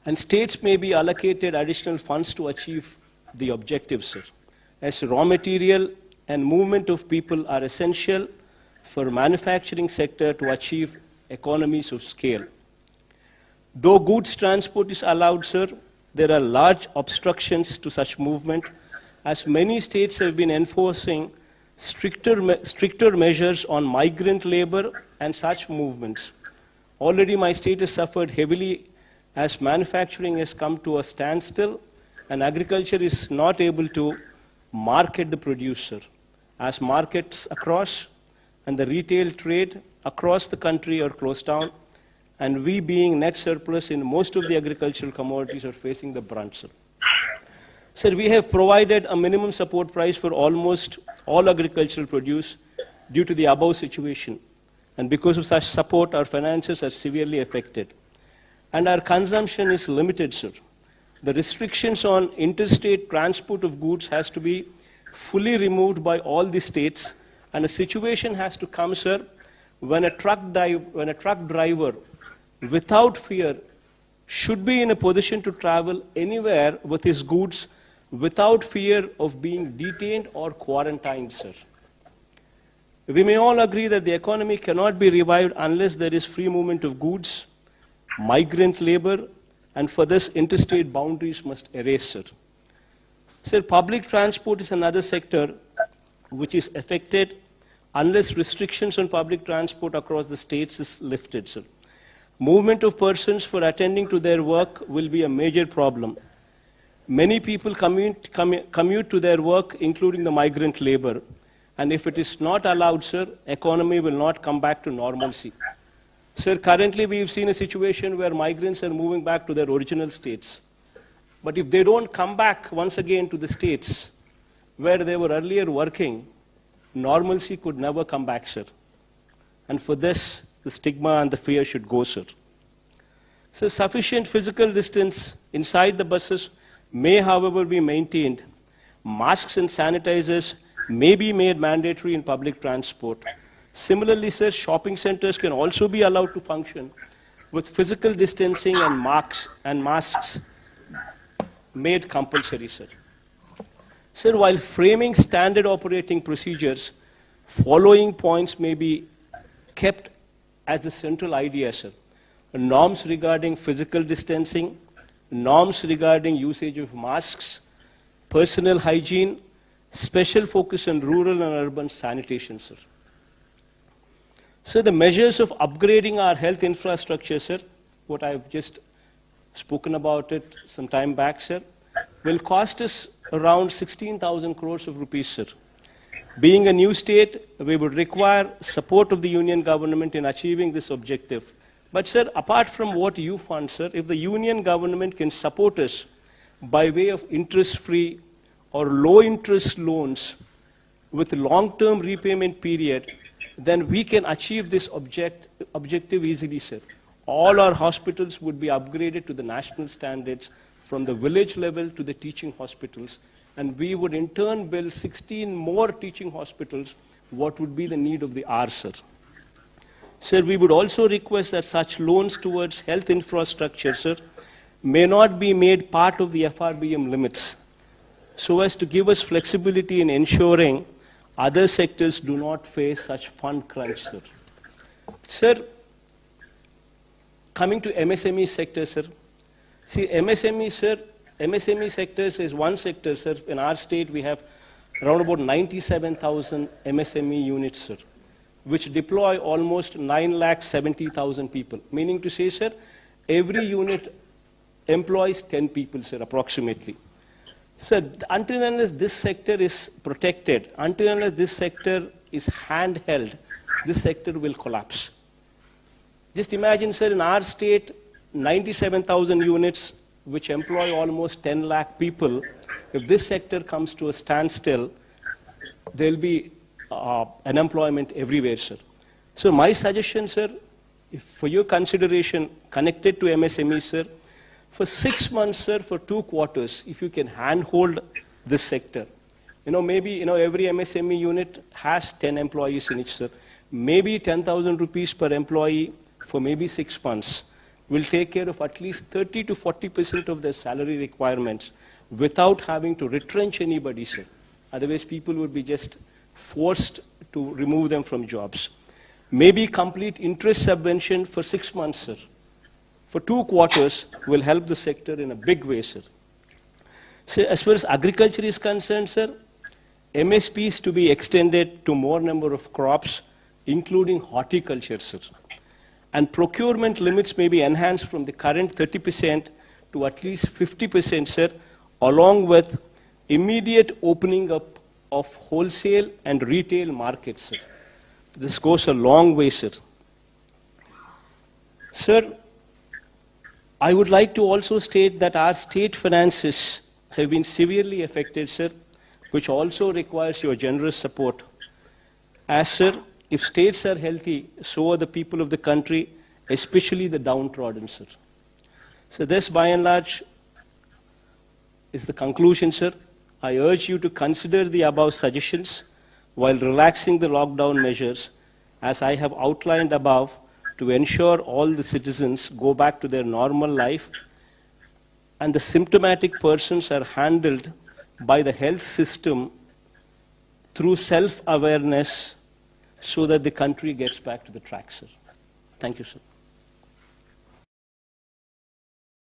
And states may be allocated additional funds to achieve the objectives, sir. As raw material and movement of people are essential for manufacturing sector to achieve economies of scale. Though goods transport is allowed, sir, there are large obstructions to such movement, as many states have been enforcing stricter measures on migrant labor and such movements. Already my state has suffered heavily as manufacturing has come to a standstill and agriculture is not able to market the producer, as markets across and the retail trade across the country are closed down, and we being net surplus in most of the agricultural commodities are facing the brunt, sir. Sir, we have provided a minimum support price for almost all agricultural produce due to the above situation. And because of such support, our finances are severely affected. And our consumption is limited, sir. The restrictions on interstate transport of goods has to be fully removed by all the states, and a situation has to come, sir, when a truck driver, without fear, should be in a position to travel anywhere with his goods without fear of being detained or quarantined, sir. We may all agree that the economy cannot be revived unless there is free movement of goods, migrant labor, and for this interstate boundaries must erase, sir. Sir, public transport is another sector which is affected unless restrictions on public transport across the states is lifted, sir. Movement of persons for attending to their work will be a major problem. Many people commute to their work, including the migrant labor. And if it is not allowed, sir, economy will not come back to normalcy. Sir, currently we've seen a situation where migrants are moving back to their original states. But if they don't come back once again to the states where they were earlier working, normalcy could never come back, sir. And for this, the stigma and the fear should go, sir. So sufficient physical distance inside the buses may, however, be maintained. Masks and sanitizers may be made mandatory in public transport. Similarly, sir, shopping centers can also be allowed to function with physical distancing and masks made compulsory, sir. Sir, while framing standard operating procedures, following points may be kept as the central idea, sir. Norms regarding physical distancing, norms regarding usage of masks, personal hygiene, special focus on rural and urban sanitation, sir. So the measures of upgrading our health infrastructure, sir, what I've just spoken about it some time back, sir, will cost us around 16,000 crores of rupees, sir. Being a new state, we would require support of the union government in achieving this objective. But, sir, apart from what you fund, sir, if the union government can support us by way of interest-free or low-interest loans with long-term repayment period, then we can achieve this objective easily, sir. All our hospitals would be upgraded to the national standards from the village level to the teaching hospitals, and we would in turn build 16 more teaching hospitals, what would be the need of the hour, sir. Sir, we would also request that such loans towards health infrastructure, sir, may not be made part of the FRBM limits, so as to give us flexibility in ensuring other sectors do not face such fund crunch, sir. Sir, coming to MSME sector, sir. See, MSME sectors is one sector, sir. In our state, we have around about 97,000 MSME units, sir, which deploy almost 9,70,000 people. Meaning to say, sir, every unit employs 10 people, sir, approximately. Sir, until and unless this sector is protected, until and unless this sector is handheld, this sector will collapse. Just imagine, sir, in our state, 97,000 units, which employ almost 10 lakh people. If this sector comes to a standstill, there will be unemployment everywhere, sir. So my suggestion, sir, for your consideration connected to MSME, sir, for 6 months, sir, for 2 quarters, if you can handhold this sector. Maybe, every MSME unit has 10 employees in it, sir. Maybe 10,000 rupees per employee for maybe 6 months. will take care of at least 30 to 40% of their salary requirements without having to retrench anybody, sir. Otherwise, people would be just forced to remove them from jobs. Maybe complete interest subvention for 6 months, sir. For 2 quarters will help the sector in a big way, sir. So as far as agriculture is concerned, sir, MSP is to be extended to more number of crops, including horticulture, sir. And procurement limits may be enhanced from the current 30% to at least 50%, sir, along with immediate opening up of wholesale and retail markets, sir. This goes a long way, sir. Sir, I would like to also state that our state finances have been severely affected, sir, which also requires your generous support. As, sir, if states are healthy, so are the people of the country, especially the downtrodden, sir. So this, by and large, is the conclusion, sir. I urge you to consider the above suggestions while relaxing the lockdown measures, as I have outlined above, to ensure all the citizens go back to their normal life and the symptomatic persons are handled by the health system through self-awareness so that the country gets back to the track, sir. Thank you, sir.